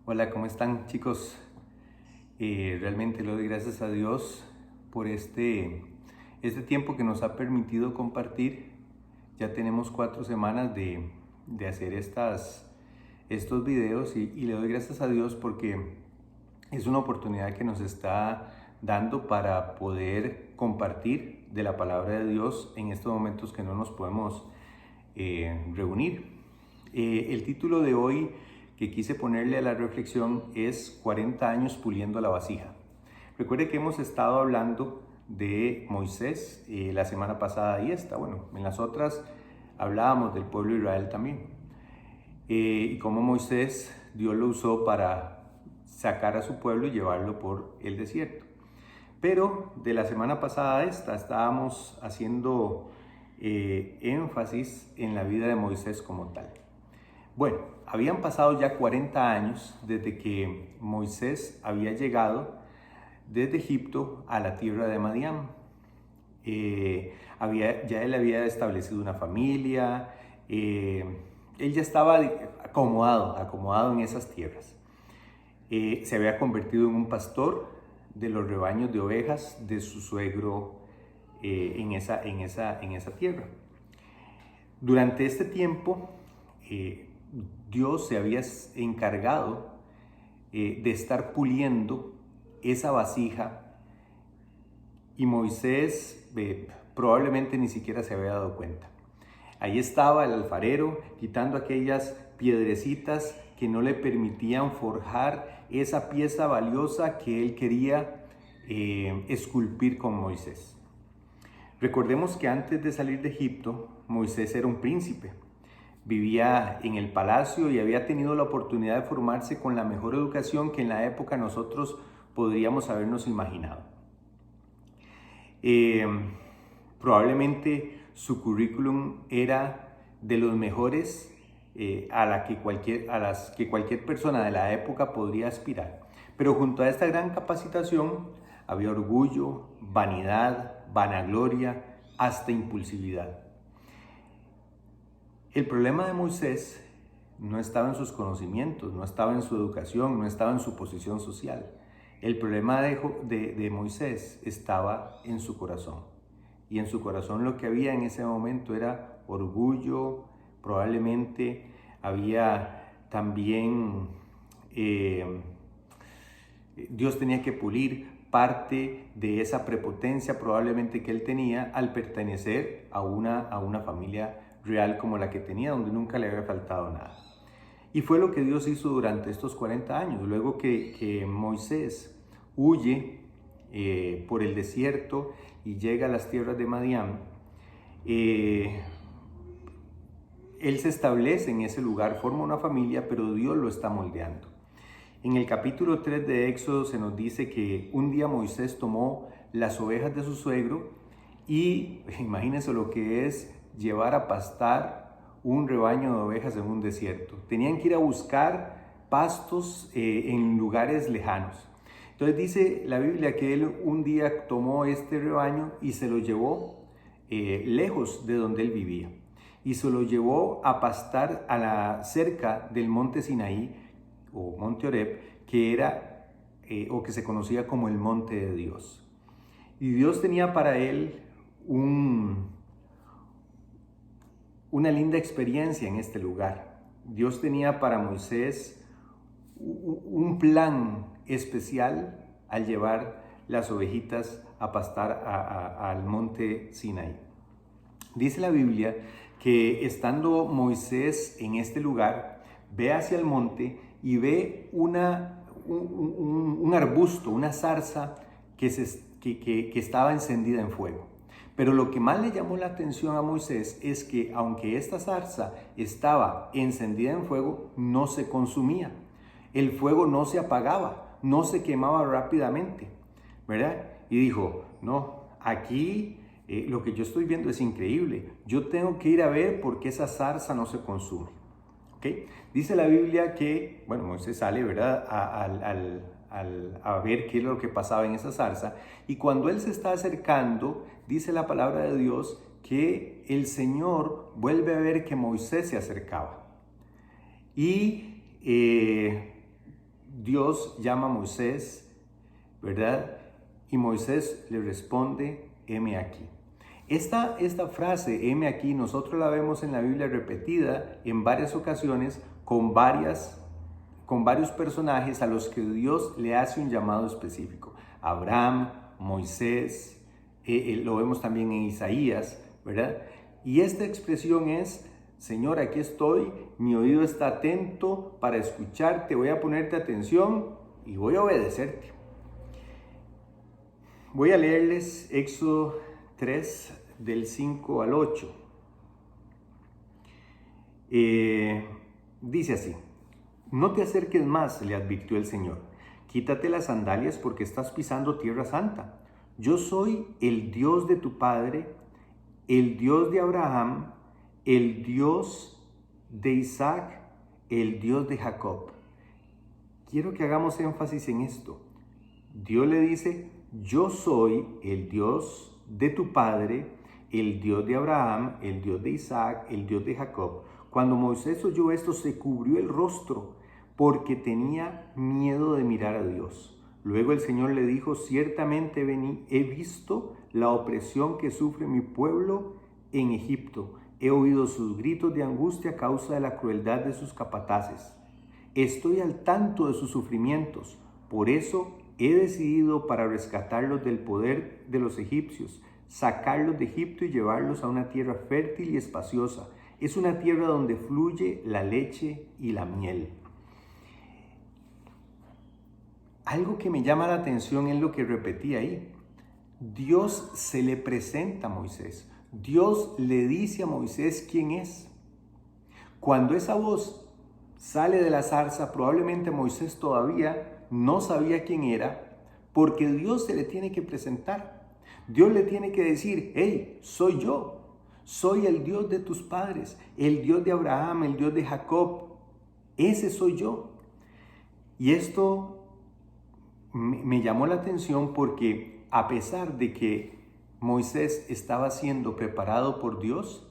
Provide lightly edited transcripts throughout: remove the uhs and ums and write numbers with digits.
Hola, ¿cómo están, chicos? Realmente le doy gracias a Dios por este tiempo que nos ha permitido compartir. Ya tenemos 4 semanas de hacer estos videos y le doy gracias a Dios porque es una oportunidad que nos está dando para poder compartir de la palabra de Dios en estos momentos que no nos podemos reunir. El título de hoy que quise ponerle a la reflexión es 40 años puliendo la vasija. Recuerde que hemos estado hablando de Moisés la semana pasada y en las otras hablábamos del pueblo de Israel también. Y cómo Moisés, Dios lo usó para sacar a su pueblo y llevarlo por el desierto. Pero de la semana pasada a esta estábamos haciendo énfasis en la vida de Moisés como tal. Bueno, habían pasado ya 40 años desde que Moisés había llegado desde Egipto a la tierra de Madián. Ya él había establecido una familia, él ya estaba acomodado en esas tierras. Se había convertido en un pastor de los rebaños de ovejas de su suegro en esa tierra. Durante este tiempo, Dios se había encargado de estar puliendo esa vasija y Moisés probablemente ni siquiera se había dado cuenta. Ahí estaba el alfarero quitando aquellas piedrecitas que no le permitían forjar esa pieza valiosa que él quería esculpir con Moisés. Recordemos que antes de salir de Egipto, Moisés era un príncipe. Vivía en el palacio y había tenido la oportunidad de formarse con la mejor educación que en la época nosotros podríamos habernos imaginado. Probablemente su currículum era de los mejores a las que cualquier persona de la época podría aspirar. Pero junto a esta gran capacitación había orgullo, vanidad, vanagloria, hasta impulsividad. El problema de Moisés no estaba en sus conocimientos, no estaba en su educación, no estaba en su posición social. El problema de Moisés estaba en su corazón. Y en su corazón lo que había en ese momento era orgullo, probablemente había también, Dios tenía que pulir parte de esa prepotencia probablemente que él tenía al pertenecer a una familia real como la que tenía, donde nunca le había faltado nada. Y fue lo que Dios hizo durante estos 40 años. Luego que Moisés huye por el desierto y llega a las tierras de Madián, él se establece en ese lugar, forma una familia, pero Dios lo está moldeando. En el capítulo 3 de Éxodo se nos dice que un día Moisés tomó las ovejas de su suegro y imagínense lo que es llevar a pastar un rebaño de ovejas en un desierto. Tenían que ir a buscar pastos en lugares lejanos. Entonces dice la Biblia que él un día tomó este rebaño y se lo llevó lejos de donde él vivía. Y se lo llevó a pastar cerca del monte Sinaí, o monte Oreb, que era o que se conocía como el monte de Dios. Y Dios tenía para él una linda experiencia en este lugar. Dios tenía para Moisés un plan especial al llevar las ovejitas a pastar al monte Sinaí. Dice la Biblia que estando Moisés en este lugar, ve hacia el monte y ve un arbusto, una zarza que estaba encendida en fuego. Pero lo que más le llamó la atención a Moisés es que aunque esta zarza estaba encendida en fuego, no se consumía. El fuego no se apagaba, no se quemaba rápidamente, ¿verdad? Y dijo, no, aquí lo que yo estoy viendo es increíble. Yo tengo que ir a ver por qué esa zarza no se consume. ¿Okay? Dice la Biblia que, Moisés sale, ¿verdad? A ver qué es lo que pasaba en esa zarza. Y cuando él se está acercando, dice la palabra de Dios que el Señor vuelve a ver que Moisés se acercaba. Y Dios llama a Moisés, ¿verdad? Y Moisés le responde, heme aquí. Esta frase, heme aquí, nosotros la vemos en la Biblia repetida en varias ocasiones con varios personajes a los que Dios le hace un llamado específico. Abraham, Moisés, lo vemos también en Isaías, ¿verdad? Y esta expresión es, Señor, aquí estoy, mi oído está atento para escucharte, voy a ponerte atención y voy a obedecerte. Voy a leerles Éxodo 3 del 5 al 8. Dice así: no te acerques más, le advirtió el Señor. Quítate las sandalias porque estás pisando tierra santa. Yo soy el Dios de tu padre, el Dios de Abraham, el Dios de Isaac, el Dios de Jacob. Quiero que hagamos énfasis en esto. Dios le dice, yo soy el Dios de tu padre, el Dios de Abraham, el Dios de Isaac, el Dios de Jacob. Cuando Moisés oyó esto, se cubrió el rostro porque tenía miedo de mirar a Dios. Luego el Señor le dijo, ciertamente he visto la opresión que sufre mi pueblo en Egipto. He oído sus gritos de angustia a causa de la crueldad de sus capataces. Estoy al tanto de sus sufrimientos. Por eso he decidido para rescatarlos del poder de los egipcios, sacarlos de Egipto y llevarlos a una tierra fértil y espaciosa. Es una tierra donde fluye la leche y la miel. Algo que me llama la atención es lo que repetí ahí. Dios se le presenta a Moisés. Dios le dice a Moisés quién es. Cuando esa voz sale de la zarza, probablemente Moisés todavía no sabía quién era, porque Dios se le tiene que presentar. Dios le tiene que decir, hey, soy yo. Soy el Dios de tus padres, el Dios de Abraham, el Dios de Jacob. Ese soy yo. Y esto me llamó la atención porque a pesar de que Moisés estaba siendo preparado por Dios,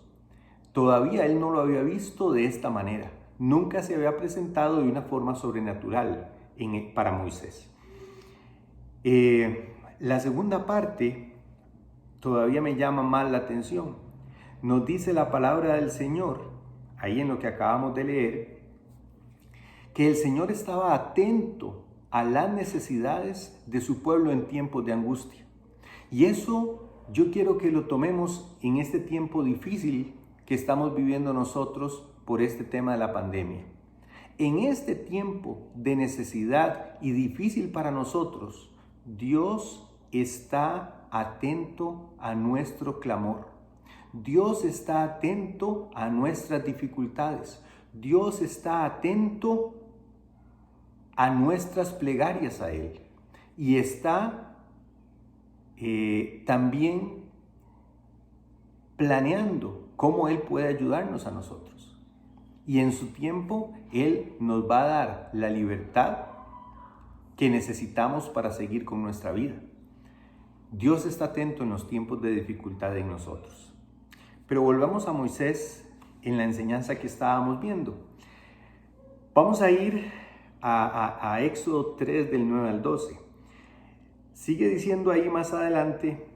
todavía él no lo había visto de esta manera. Nunca se había presentado de una forma sobrenatural para Moisés. La segunda parte todavía me llama más la atención. Nos dice la palabra del Señor, ahí en lo que acabamos de leer, que el Señor estaba atento a las necesidades de su pueblo en tiempos de angustia. Y eso yo quiero que lo tomemos en este tiempo difícil que estamos viviendo nosotros por este tema de la pandemia. En este tiempo de necesidad y difícil para nosotros, Dios está atento a nuestro clamor. Dios está atento a nuestras dificultades. Dios está atento a nuestras plegarias a Él. Y está también planeando cómo Él puede ayudarnos a nosotros. Y en su tiempo, Él nos va a dar la libertad que necesitamos para seguir con nuestra vida. Dios está atento en los tiempos de dificultad en nosotros. Pero volvamos a Moisés en la enseñanza que estábamos viendo. Vamos a ir a Éxodo 3 del 9 al 12. Sigue diciendo ahí más adelante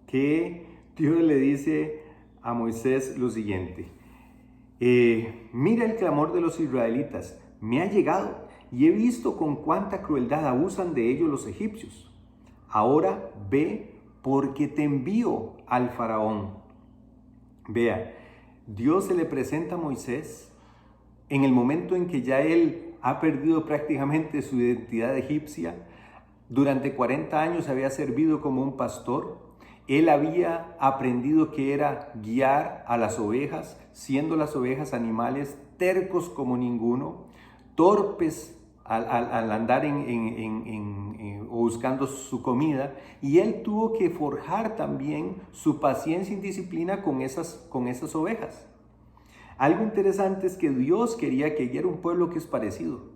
que Dios le dice a Moisés lo siguiente. Mira el clamor de los israelitas, me ha llegado y he visto con cuánta crueldad abusan de ellos los egipcios. Ahora ve porque te envío al faraón. Vea, Dios se le presenta a Moisés en el momento en que ya él ha perdido prácticamente su identidad egipcia. Durante 40 años había servido como un pastor. Él había aprendido que era guiar a las ovejas, siendo las ovejas animales tercos como ninguno, torpes al andar buscando su comida, y él tuvo que forjar también su paciencia y disciplina con esas ovejas. Algo interesante es que Dios quería que hubiera un pueblo que es parecido,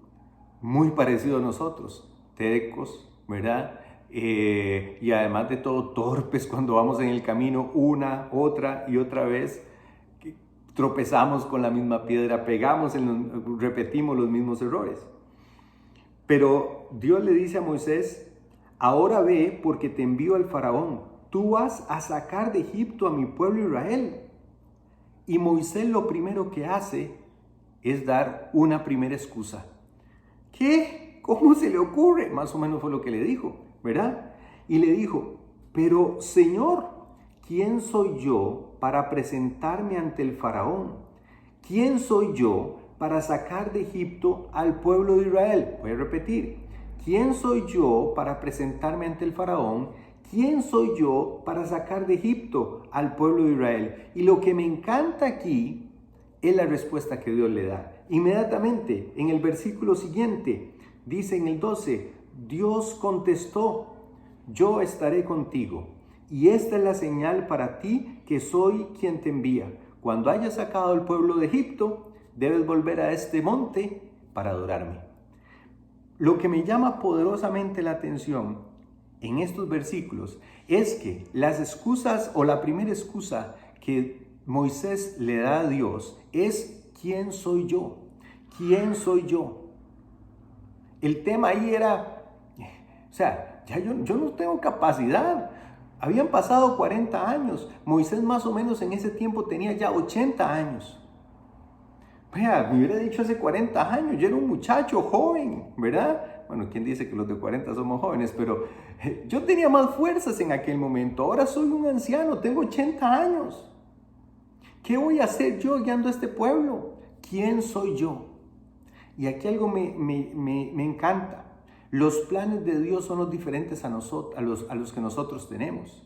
muy parecido a nosotros, tercos, ¿verdad? Y además de todo, torpes cuando vamos en el camino una, otra y otra vez. Tropezamos con la misma piedra, repetimos los mismos errores. Pero Dios le dice a Moisés, ahora ve porque te envío al faraón. Tú vas a sacar de Egipto a mi pueblo Israel. Y Moisés lo primero que hace es dar una primera excusa. ¿Qué? ¿Cómo se le ocurre? Más o menos fue lo que le dijo, ¿verdad? Y le dijo, pero Señor, ¿quién soy yo para presentarme ante el faraón? ¿Quién soy yo para sacar de Egipto al pueblo de Israel? Voy a repetir. ¿Quién soy yo para presentarme ante el faraón? ¿Quién soy yo para sacar de Egipto al pueblo de Israel? Y lo que me encanta aquí es la respuesta que Dios le da. Inmediatamente, en el versículo siguiente, dice en el 12, Dios contestó, yo estaré contigo, y esta es la señal para ti que soy quien te envía. Cuando hayas sacado al pueblo de Egipto, debes volver a este monte para adorarme. Lo que me llama poderosamente la atención en estos versículos es que las excusas o la primera excusa que Moisés le da a Dios es ¿quién soy yo? ¿Quién soy yo? El tema ahí era, ya yo no tengo capacidad. Habían pasado 40 años. Moisés más o menos en ese tiempo tenía ya 80 años. Vea, me hubiera dicho hace 40 años, yo era un muchacho joven, ¿verdad? Bueno, ¿quién dice que los de 40 somos jóvenes? Pero yo tenía más fuerzas en aquel momento. Ahora soy un anciano, tengo 80 años. ¿Qué voy a hacer yo guiando a este pueblo? ¿Quién soy yo? Y aquí algo me encanta. Los planes de Dios son los diferentes a los que nosotros tenemos.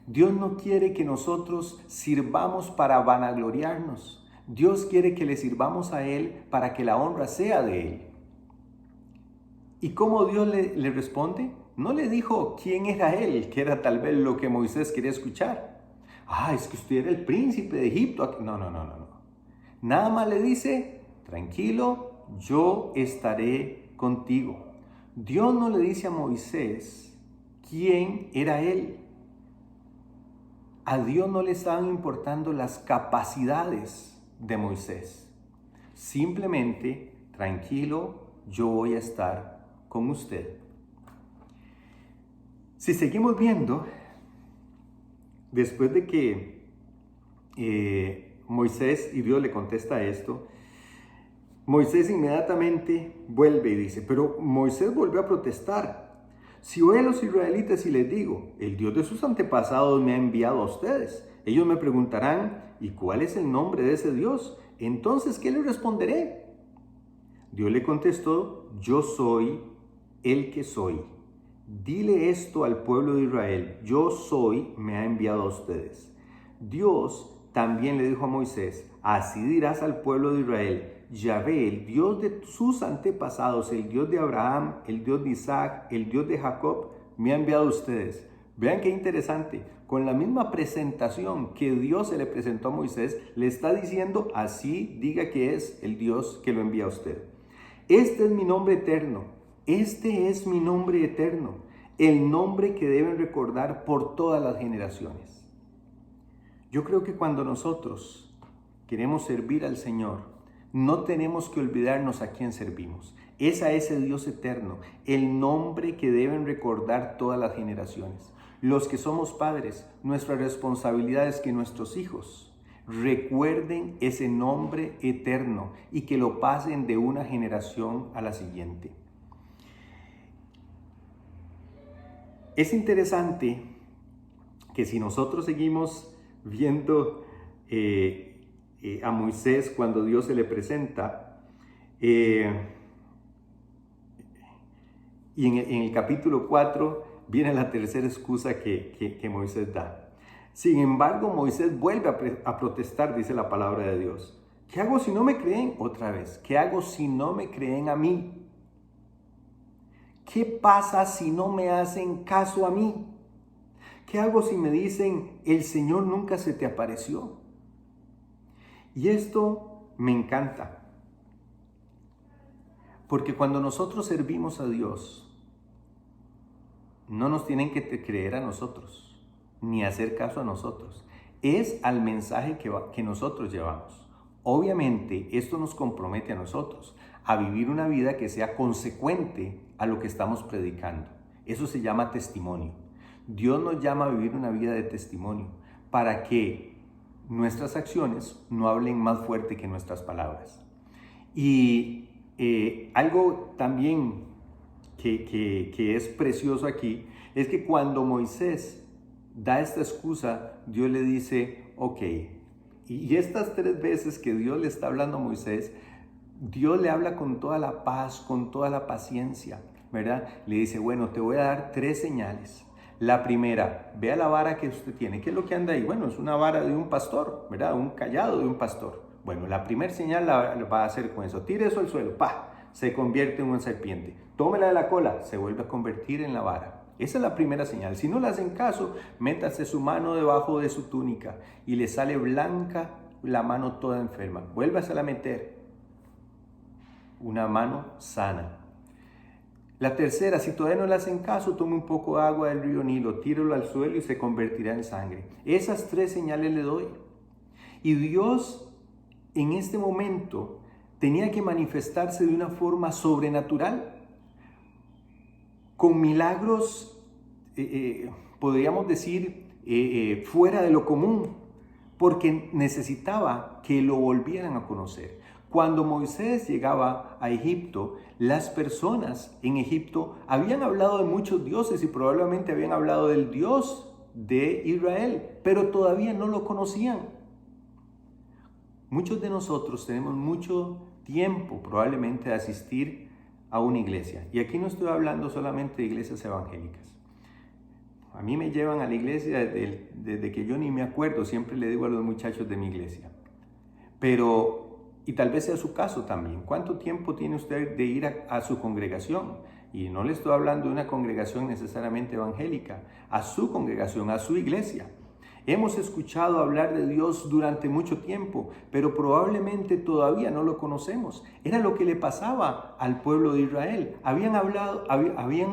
Dios no quiere que nosotros sirvamos para vanagloriarnos. Dios quiere que le sirvamos a Él para que la honra sea de Él. ¿Y cómo Dios le responde? No le dijo quién era Él, que era tal vez lo que Moisés quería escuchar. Es que usted era el príncipe de Egipto. No. Nada más le dice, tranquilo, yo estaré contigo. Dios no le dice a Moisés quién era Él. A Dios no le estaban importando las capacidades de Moisés. Simplemente, tranquilo, yo voy a estar con usted. Si seguimos viendo, después de que Moisés y Dios le contesta esto, Moisés inmediatamente vuelve y dice, pero Moisés volvió a protestar. Si oye a los israelitas y les digo, el Dios de sus antepasados me ha enviado a ustedes, ellos me preguntarán, ¿y cuál es el nombre de ese Dios? Entonces, ¿qué les responderé? Dios le contestó, yo soy el que soy. Dile esto al pueblo de Israel, yo soy, me ha enviado a ustedes. Dios también le dijo a Moisés, así dirás al pueblo de Israel, Yahvé, el Dios de sus antepasados, el Dios de Abraham, el Dios de Isaac, el Dios de Jacob, me ha enviado a ustedes. Vean qué interesante, con la misma presentación que Dios se le presentó a Moisés, le está diciendo, así diga que es el Dios que lo envía a usted. Este es mi nombre eterno, este es mi nombre eterno, el nombre que deben recordar por todas las generaciones. Yo creo que cuando nosotros queremos servir al Señor, no tenemos que olvidarnos a quién servimos. Es a ese Dios eterno, el nombre que deben recordar todas las generaciones. Los que somos padres, nuestra responsabilidad es que nuestros hijos recuerden ese nombre eterno y que lo pasen de una generación a la siguiente. Es interesante que si nosotros seguimos viendo a Moisés cuando Dios se le presenta, y en el capítulo 4 viene la tercera excusa que Moisés da. Sin embargo, Moisés vuelve a protestar, dice la palabra de Dios. ¿Qué hago si no me creen? Otra vez, ¿qué hago si no me creen a mí? ¿Qué pasa si no me hacen caso a mí? ¿Qué hago si me dicen, el Señor nunca se te apareció? Y esto me encanta, porque cuando nosotros servimos a Dios, no nos tienen que creer a nosotros, ni hacer caso a nosotros. Es al mensaje que nosotros llevamos. Obviamente, esto nos compromete a nosotros. a vivir una vida que sea consecuente a lo que estamos predicando. Eso se llama testimonio. Dios nos llama a vivir una vida de testimonio para que nuestras acciones no hablen más fuerte que nuestras palabras. Y algo también que es precioso aquí es que cuando Moisés da esta excusa, Dios le dice, ok, y estas 3 veces que Dios le está hablando a Moisés, Dios le habla con toda la paz, con toda la paciencia, ¿verdad? Le dice, bueno, te voy a dar 3 señales. La primera, vea la vara que usted tiene. ¿Qué es lo que anda ahí? Bueno, es una vara de un pastor, ¿verdad? Un cayado de un pastor. Bueno, la primera señal la va a hacer con eso. Tire eso al suelo, ¡pah! Se convierte en una serpiente. Tómela de la cola, se vuelve a convertir en la vara. Esa es la primera señal. Si no le hacen caso, métase su mano debajo de su túnica y le sale blanca la mano toda enferma. Vuélvasela a meter. Una mano sana. La tercera, si todavía no le hacen caso, tome un poco de agua del río Nilo, tíralo al suelo y se convertirá en sangre. Esas 3 señales le doy. Y Dios en este momento tenía que manifestarse de una forma sobrenatural, con milagros, podríamos decir, fuera de lo común, porque necesitaba que lo volvieran a conocer. Cuando Moisés llegaba a Egipto, las personas en Egipto habían hablado de muchos dioses y probablemente habían hablado del Dios de Israel, pero todavía no lo conocían. Muchos de nosotros tenemos mucho tiempo probablemente de asistir a una iglesia. Y aquí no estoy hablando solamente de iglesias evangélicas. A mí me llevan a la iglesia desde que yo ni me acuerdo, siempre le digo a los muchachos de mi iglesia. Y tal vez sea su caso también. ¿Cuánto tiempo tiene usted de ir a su congregación? Y no le estoy hablando de una congregación necesariamente evangélica, a su congregación, a su iglesia. Hemos escuchado hablar de Dios durante mucho tiempo, pero probablemente todavía no lo conocemos. Era lo que le pasaba al pueblo de Israel. Habían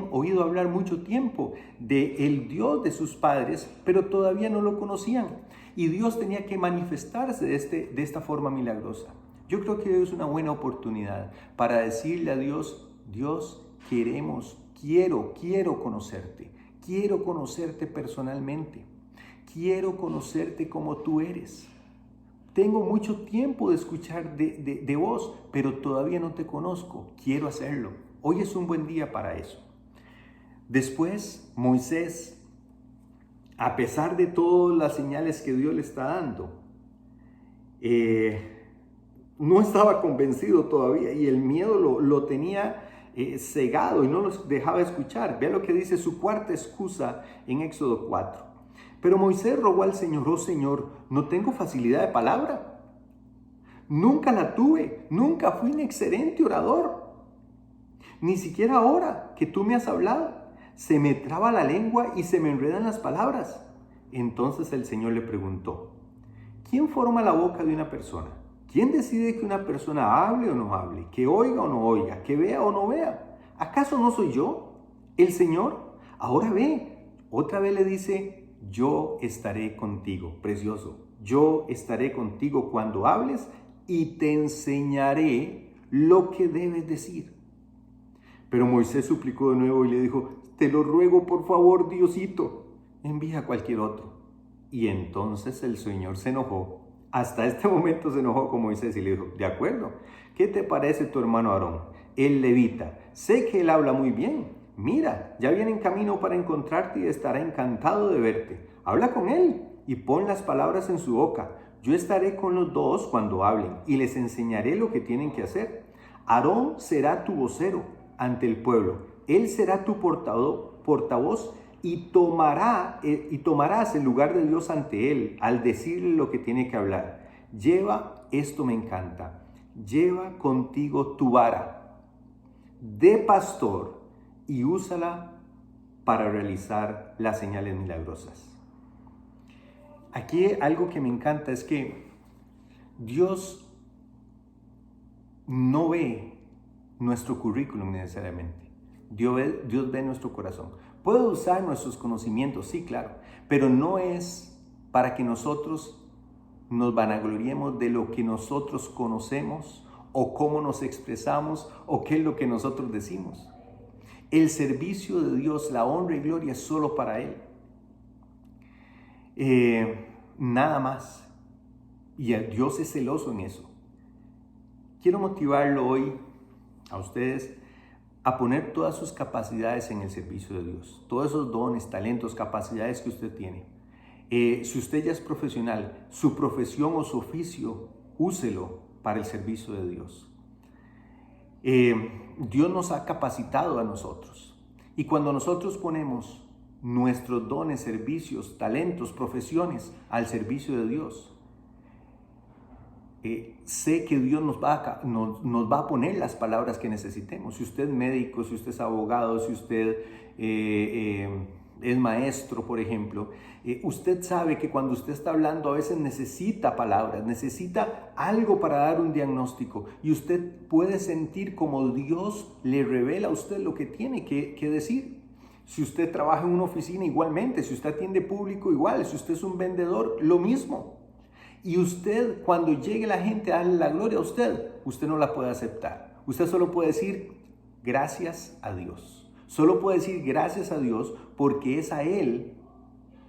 oído hablar mucho tiempo del Dios de sus padres, pero todavía no lo conocían. Y Dios tenía que manifestarse de esta forma milagrosa. Yo creo que hoy es una buena oportunidad para decirle a Dios, Dios, quiero conocerte personalmente. Quiero conocerte como tú eres. Tengo mucho tiempo de escuchar de vos, pero todavía no te conozco. Quiero hacerlo. Hoy es un buen día para eso. Después, Moisés, a pesar de todas las señales que Dios le está dando, no estaba convencido todavía y el miedo lo tenía cegado y no los dejaba escuchar. Vea lo que dice su cuarta excusa en Éxodo 4. Pero Moisés rogó al Señor, oh Señor, no tengo facilidad de palabra. Nunca la tuve, nunca fui un excelente orador. Ni siquiera ahora que tú me has hablado, se me traba la lengua y se me enredan las palabras. Entonces el Señor le preguntó, ¿quién forma la boca de una persona? ¿Quién decide que una persona hable o no hable, que oiga o no oiga, que vea o no vea? ¿Acaso no soy yo, el Señor? Ahora ve. Otra vez le dice, yo estaré contigo, precioso. Yo estaré contigo cuando hables y te enseñaré lo que debes decir. Pero Moisés suplicó de nuevo y le dijo, te lo ruego por favor, Diosito, envía a cualquier otro. Y entonces el Señor se enojó. Hasta este momento se enojó con Moisés y le dijo, de acuerdo, ¿qué te parece tu hermano Aarón, el levita? Sé que él habla muy bien. Mira, ya viene en camino para encontrarte y estará encantado de verte. Habla con él y pon las palabras en su boca. Yo estaré con los dos cuando hablen y les enseñaré lo que tienen que hacer. Aarón será tu vocero ante el pueblo. Él será tu portavoz y tomarás el lugar de Dios ante él al decirle lo que tiene que hablar. Esto me encanta, lleva contigo tu vara de pastor y úsala para realizar las señales milagrosas. Aquí algo que me encanta es que Dios no ve nuestro currículum necesariamente. Dios ve nuestro corazón. Puede usar nuestros conocimientos, sí, claro, pero no es para que nosotros nos vanagloriemos de lo que nosotros conocemos o cómo nos expresamos o qué es lo que nosotros decimos. El servicio de Dios, la honra y gloria es solo para Él. Nada más. Y Dios es celoso en eso. Quiero motivarlo hoy a ustedes a poner todas sus capacidades en el servicio de Dios. Todos esos dones, talentos, capacidades que usted tiene. Si usted ya es profesional, su profesión o su oficio, úselo para el servicio de Dios. Dios nos ha capacitado a nosotros. Y cuando nosotros ponemos nuestros dones, servicios, talentos, profesiones al servicio de Dios, sé que Dios nos va a poner las palabras que necesitemos. Si usted es médico, si usted es abogado, si usted es maestro, por ejemplo, usted sabe que cuando usted está hablando a veces necesita palabras, necesita algo para dar un diagnóstico, y usted puede sentir como Dios le revela a usted lo que tiene que decir. Si usted trabaja en una oficina, igualmente. Si usted atiende público, igual. Si usted es un vendedor, lo mismo. Y usted, cuando llegue la gente a darle la gloria a usted no la puede aceptar. Usted solo puede decir gracias a Dios. Solo puede decir gracias a Dios porque es a Él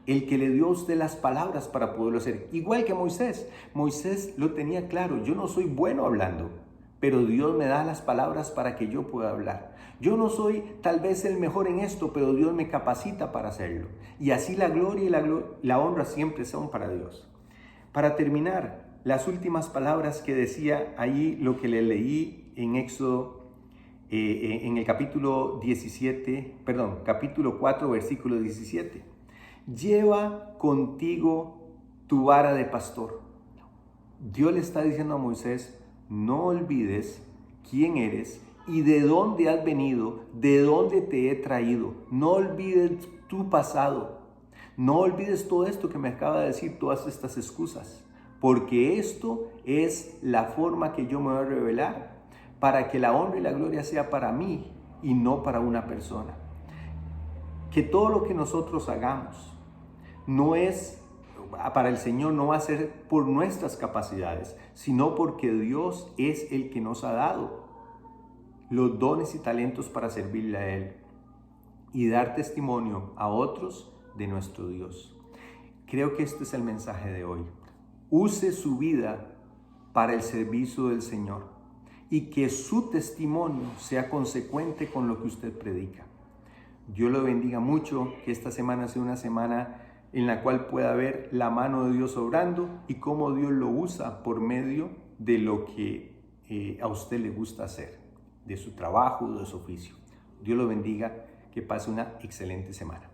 el que le dio a usted las palabras para poderlo hacer. Igual que Moisés. Moisés lo tenía claro. Yo no soy bueno hablando, pero Dios me da las palabras para que yo pueda hablar. Yo no soy tal vez el mejor en esto, pero Dios me capacita para hacerlo. Y así la gloria y la honra siempre son para Dios. Para terminar, las últimas palabras que decía ahí, lo que le leí en Éxodo, en el capítulo 4, versículo 17. Lleva contigo tu vara de pastor. Dios le está diciendo a Moisés, no olvides quién eres y de dónde has venido, de dónde te he traído. No olvides tu pasado. No olvides todo esto que me acaba de decir, todas estas excusas, porque esto es la forma que yo me voy a revelar para que la honra y la gloria sea para mí y no para una persona. Que todo lo que nosotros hagamos no es para el Señor, no va a ser por nuestras capacidades, sino porque Dios es el que nos ha dado los dones y talentos para servirle a Él y dar testimonio a otros de nuestro Dios. Creo que este es el mensaje de hoy. Use su vida para el servicio del Señor y que su testimonio sea consecuente con lo que usted predica. Dios lo bendiga mucho, que esta semana sea una semana en la cual pueda ver la mano de Dios obrando y cómo Dios lo usa por medio de lo que a usted le gusta hacer, de su trabajo, de su oficio. Dios lo bendiga, que pase una excelente semana.